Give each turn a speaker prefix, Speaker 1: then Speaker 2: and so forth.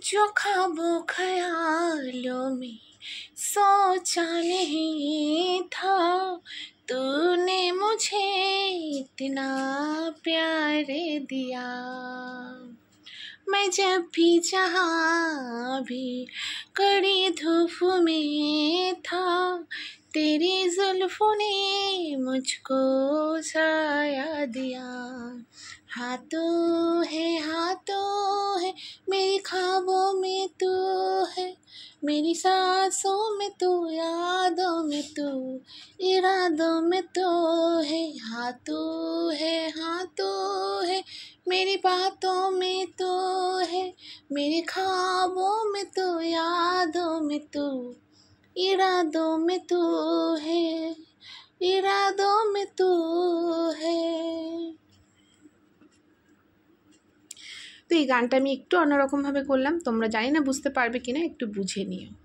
Speaker 1: जो ख्वाबों ख्यालों में सोचा नहीं था, तूने मुझे इतना प्यार दिया। मैं जब भी जहाँ भी कड़ी धूप में था, तेरी जुल्फों ने मुझको साया दिया। हाथों है मेरे ख्वाबों में तू है, मेरी सांसों में तू, यादों में तू, इरादों में तो है। हाथों है मेरी बातों में तो है, मेरे ख्वाबों में तो, यादों में तो, इरादों में तो है, इरादों में तो है। তো এই গানটা আমি একটু অন্যরকমভাবে করলাম, তোমরা জানি না বুঝতে পারবে কিনা, একটু বুঝে নিও।